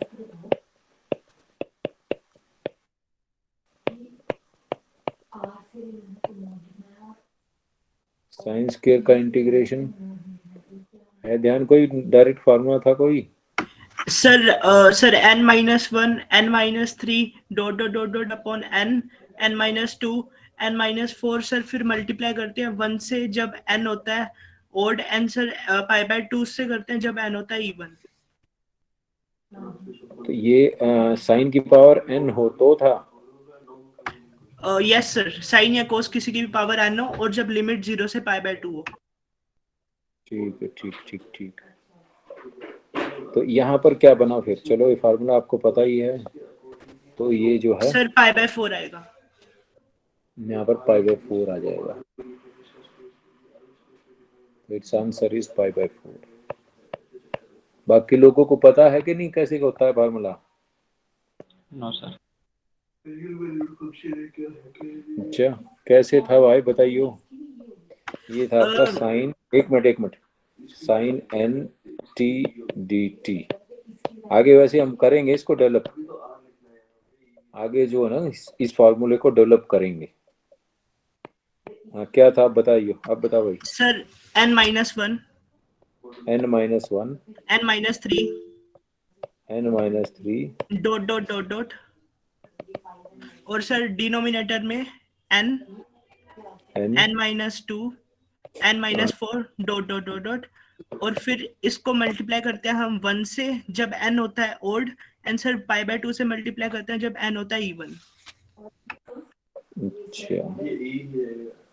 sine square का integration है, ध्यान कोई direct formula था कोई sir n-1 n-3 dot dot dot dot upon n-2 n-4 sir फिर मल्टीप्लाई करते हैं 1 से जब n होता है odd, n sir pi by 2 से करते हैं जब n होता है इवन। तो ये साइन की पावर n हो तो था, यस सर, साइन या कोस किसी की भी पावर n हो और जब लिमिट 0 से पाई बाय 2 हो। ठीक है, ठीक ठीक ठीक। तो यहाँ पर क्या बना फिर, चलो ये फार्मूला आपको पता ही है, तो ये जो है सर पाई बाय 4 आएगा, यहाँ पर पाई बाय 4 आ जाएगा, it's answer is pi by 4। बाकी लोगों को पता है कि नहीं कैसे होता है फार्मूला? No sir. अच्छा कैसे था भाई बताइयो? ये था आपका साइन, एक मिनट, sine n t D t. आगे वैसे हम करेंगे इसको डेवलप, आगे जो है ना इस फार्मूले को डेवलप करेंगे। हाँ क्या था आप बताइए, आप बताओ भाई। Sir n-1 n-1 n-3 n-3 dot dot dot dot और सर डिनोमिनेटर में n n-2 n-4 dot dot dot dot और फिर इसको मल्टीप्लाई करते हैं हम 1 से जब n होता है odd, and sir pi by 2 से मल्टीप्लाई करते हैं जब n होता है इवन। अच्छा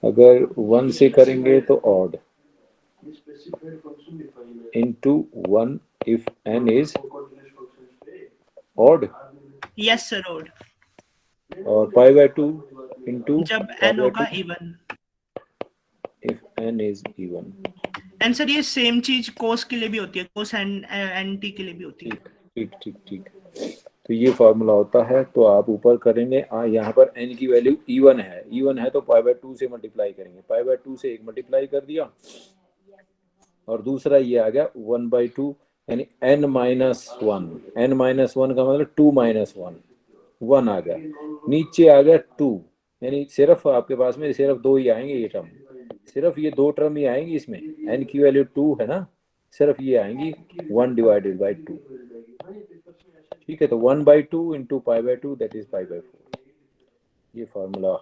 अगर 1 से करेंगे तो odd into 1 if n is odd, yes sir odd, और पाई बाय 2 इनटू जब n होगा even. If n is even. And sir ये सेम चीज कोस के लिए भी होती है, कोस एंड टी के लिए भी होती है। ठीक ठीक ठीक। तो ये फार्मूला होता है, तो आप ऊपर करेंगे यहाँ पर n की वैल्यू इवन है तो पाई बाय 2 से मल्टीप्लाई करेंगे, पाई बाय 2 से एक मल्टीप्लाई कर दिया, और दूसरा ये आ गया 1/2 यानी n-1, n-1 का मतलब 2 - 1 आ गया, नीचे आ गया 2, यानी सिर्फ आपके पास में सिर्फ 2 ही आएंगे, ये टर्म सिर्फ ये 2 टर्म ही आएंगी इसमें, n की वैल्यू 2 है ना, सिर्फ ये आएंगी 1/2। ठीक है, तो 1/2 into pi by 2 that is pi by 4, ये formula.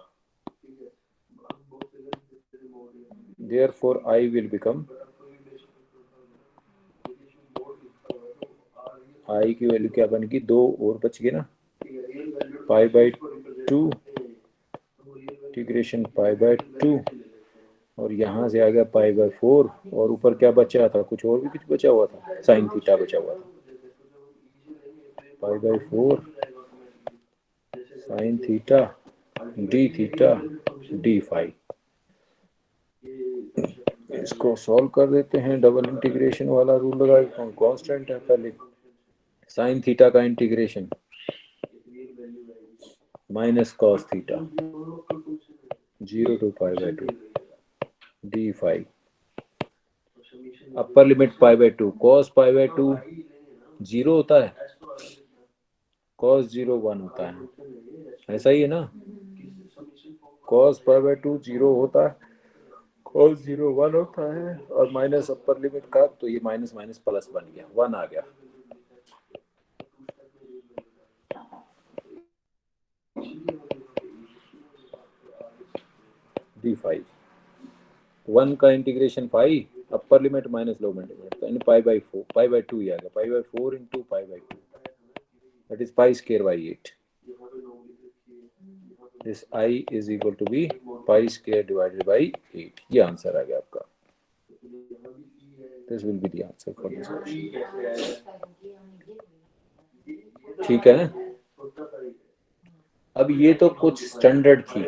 Therefore I will become, I की वैल्यू क्या बनेगी, 2 और बच गए ना, pi by 2 integration pi by 2, और यहाँ से आ गया पाई बाय 4, और ऊपर क्या बचा था, कुछ और भी कुछ बचा हुआ था, साइन थीटा बचा हुआ था, pi by 4 sine theta d theta d phi. इसको सॉल्व कर देते हैं, डबल इंटीग्रेशन वाला रूल लगा, कांस्टेंट है पहले साइन थीटा का integration minus cos theta 0 to pi by 2 d phi, upper limit pi by 2, cos pi by 2 0 होता है, कॉस 0 1 होता है, ऐसा ही है ना, कॉस पाई बाय 2 0 होता है, कॉस 0 1 होता है, और माइनस अपर लिमिट का, तो ये माइनस माइनस प्लस बन गया, 1 आ गया। डी फाई 1 का integration pi, upper limit minus lower limit, तो पाई बाय 4, पाई बाय 2 ही आ गया, pi by 4 into pi by 2, that is pi square by 8। This I is equal to be pi square divided by 8। ये answer आ गया आपका। This will be the answer for this question. ठीक है ना। अब ये तो कुछ स्टैंडर्ड थी,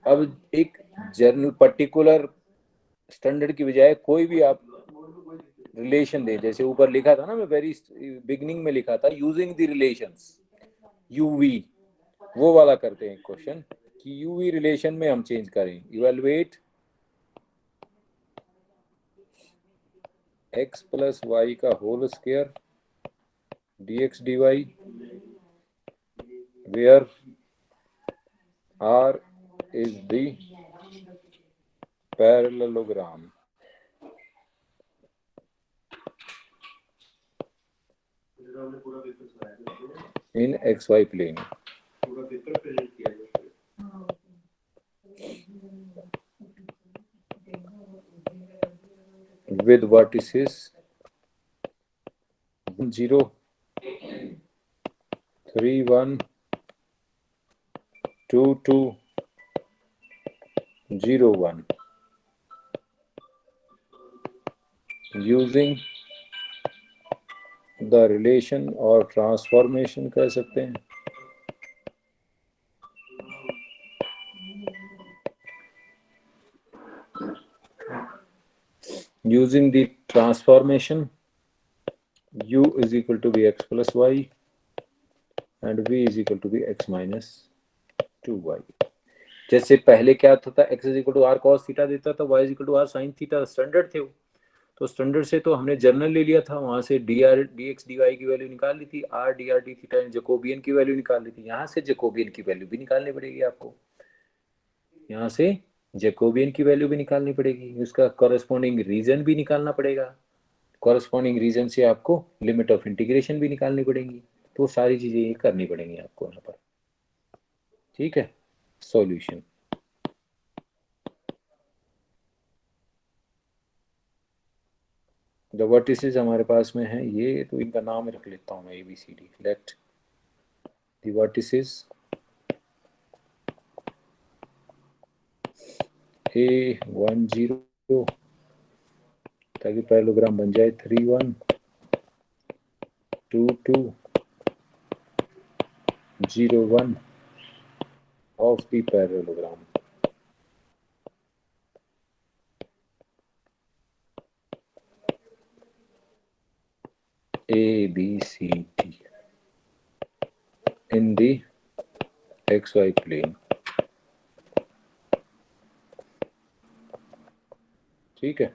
अब एक जर्नल पर्टिकुलर स्टैंडर्ड की बजाय कोई भी आप रिलेशन दे, जैसे ऊपर लिखा था ना, मैं वेरी बिगिनिंग में लिखा था यूजिंग द रिलेशंस यूवी, वो वाला करते हैं क्वेश्चन कि यूवी रिलेशन में हम चेंज करें। इवैल्यूएट x प्लस वाई का whole square dx dy where r is the parallelogram in xy plane with vertices 0 3 1 2 2 0 1 using the relation और ट्रांसफॉर्मेशन कह सकते हैं। Using the transformation u is equal to be x plus y and v is equal to be x minus 2y। जैसे पहले क्या था, x is equal to r cos theta देता था, y is equal to r sin theta, standard थे वो, तो standard से तो हमने जर्नल ले लिया था, वहां से dr dx dy की वैल्यू निकाल ली थी, r dr d theta Jacobian की वैल्यू निकाल ली थी, यहाँ से जैकोबियन की वैल्यू भी निकालनी पड़ेगी आपको, यहाँ से जैकोबियन की वैल्यू भी निकालनी पड़ेगी, उसका कॉरेस्पॉन्डिंग रीजन भी निकालना पड़ेगा, कॉरेस्पॉन्डिंग रीजन से आपको लिमिट ऑफ इंटीग्रेशन भी निकालनी पड़ेगी, तो सारी चीजें ये करनी पड़ेंगी आपको यहाँ पर। ठीक है, सॉल्यूशन द वर्टिसेस हमारे पास में है ये, तो इनका नाम रख लेता हूँ मैं ABCD। Let the vertices A1 0 ताकि पैरेललोग्राम बन जाए 3 1 2 2 0 1 of the parallelogram। ABCD in the XY plane। ठीक है,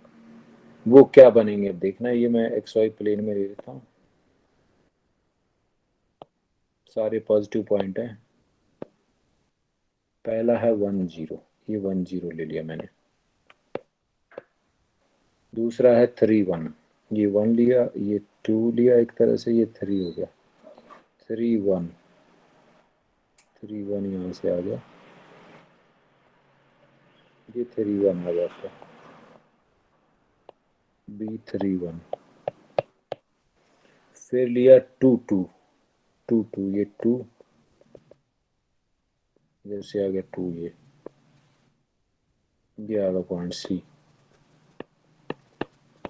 वो क्या बनेंगे देखना, ये मैं XY प्लेन में ले लेता हूँ, सारे पॉजिटिव पॉइंट हैं। पहला है 1 0, ये 1 0 ले लिया मैंने। दूसरा है 3 1, ये 1 लिया, ये 2 लिया, एक तरह से ये 3 हो गया, 3 1 3 1 यहाँ से आ गया, ये 3 1 आ जाता, B3 1। फिर लिया 2 2 2 2, ये 2 जैसे आ गया 2, ये आ गया पॉइंट C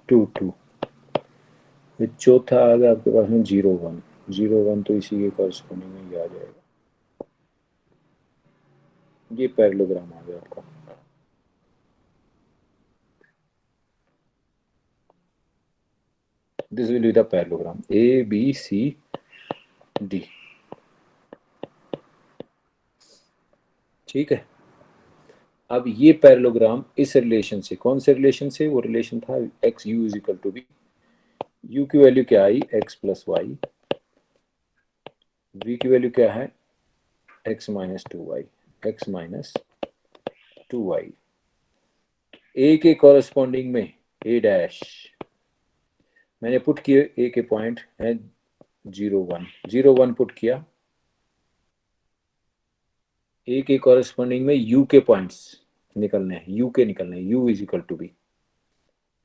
2 2। फिर चौथा आ गया आपके पास में 0 1 0 1, तो इसी के कॉरेस्पॉन्डिंग में ये आ जाएगा ये पैरेललोग्राम आ गया आपका। This will be the parallelogram A B C D. ठीक है, अब ये पैरेललोग्राम इस रिलेशन से, कौन से रिलेशन से? वो रिलेशन था x u is equal to b, u की वैल्यू क्या आई? एक्स प्लस वाई, वी की वैल्यू क्या है? X minus two y, x minus two y. A के कॉरेस्पॉन्डिंग में ए डैश मैंने पुट किए, ए के पॉइंट है 0 1, 0 1 पुट किया। ए के कॉरेस्पॉन्डिंग में यू के पॉइंट्स निकलने हैं, यू के निकलने हैं, u is equal to b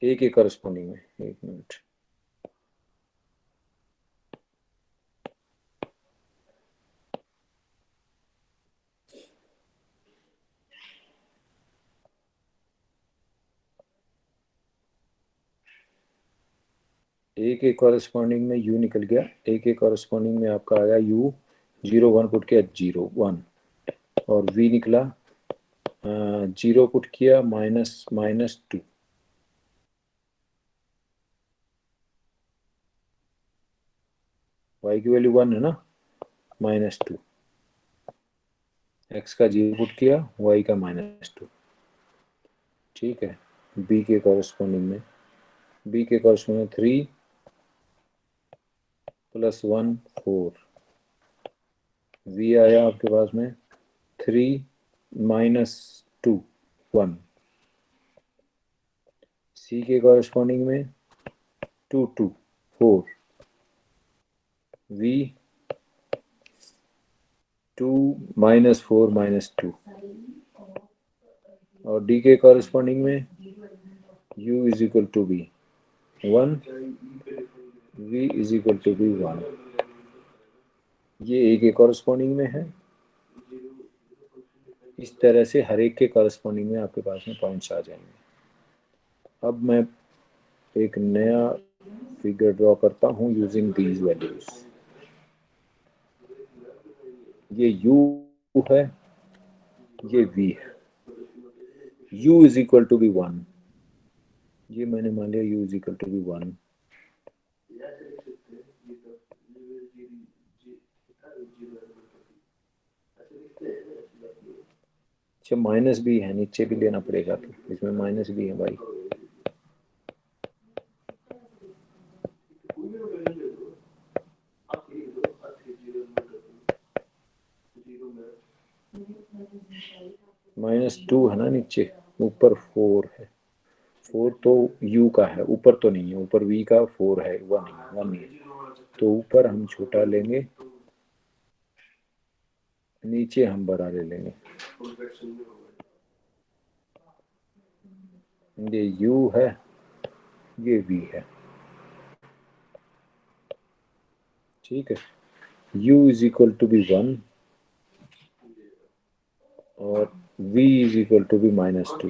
a के कॉरेस्पॉन्डिंग में। एक मिनट, ए के कॉरेस्पॉन्डिंग में यू निकल गया, ए के कॉरेस्पॉन्डिंग में आपका आया यू 0 1 पुट किया 0 1, और वी निकला 0 पुट किया माइनस माइनस 2। वाई की वैल्यू 1 है ना, माइनस 2, एक्स का 0 पुट किया, वाई का माइनस 2। ठीक है, बी के कॉरेस्पॉन्डिंग में, बी के कॉरेस्पॉन्डिंग 3 प्लस 1 4, वी आया आपके पास में 3 माइनस 2 1, सी के कॉरेस्पॉन्डिंग में 2 2 4, वी 2 माइनस 4 माइनस 2, और डी के कॉरेस्पॉन्डिंग में u is equal to be 1, v is equal to be 1। ये ए के कॉरेस्पॉन्डिंग में है। इस तरह से हर एक के कॉरेस्पॉन्डिंग में आपके पास में पॉइंट्स आ जाएंगे। अब मैं एक नया फिगर ड्रॉ करता हूं यूजिंग दीज वैल्यूज। ये u है, ये v है, u is equal to be 1, ये मैंने मान लिया u is equal to be 1। अच्छा, माइनस भी है, नीचे भी लेना पड़ेगा, तो इसमें माइनस भी है भाई। -2 है ना नीचे, ऊपर 4 है, 4 तो u का है, ऊपर तो नहीं है, ऊपर v का 4 है, 1 नहीं है, तो ऊपर हम छोटा लेंगे, नीचे हम बड़ा ले लेंगे। ये u है, ये v है। ठीक है, u is equal to be 1 और v is equal to be -2,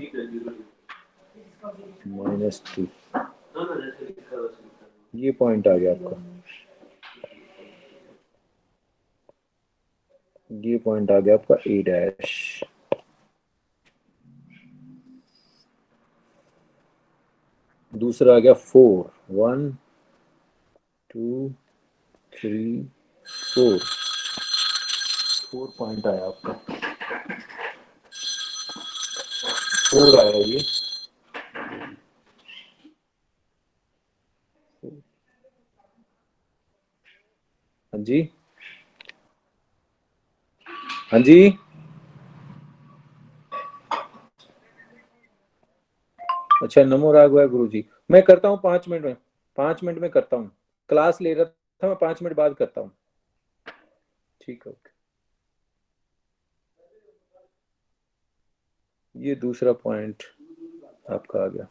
-2। ये पॉइंट आ गया आपका, ये पॉइंट आ गया आपका ए डैश। दूसरा आ गया 4, 1 2 3 4, 4 पॉइंट आया आपका, 4 आया ये। हाँ जी, हाँ जी, अच्छा, नमो राघव गुरु जी। मैं करता हूँ 5 मिनट में, 5 मिनट में करता हूँ, क्लास ले रहा था मैं, 5 मिनट बाद करता हूँ। ठीक है, ओके। ये दूसरा पॉइंट आपका आ गया,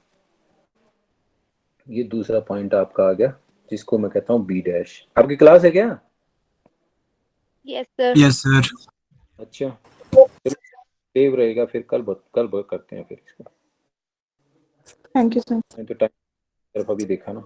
ये दूसरा पॉइंट आपका आ गया, जिसको मैं कहता हूँ बी डैश। आपकी क्लास है क्या? Yes sir. Yes sir. अच्छा, सेव रहेगा, फिर कल करते हैं फिर इसको। Thank you sir. मैं तो टाइम तरफ अभी देखा ना।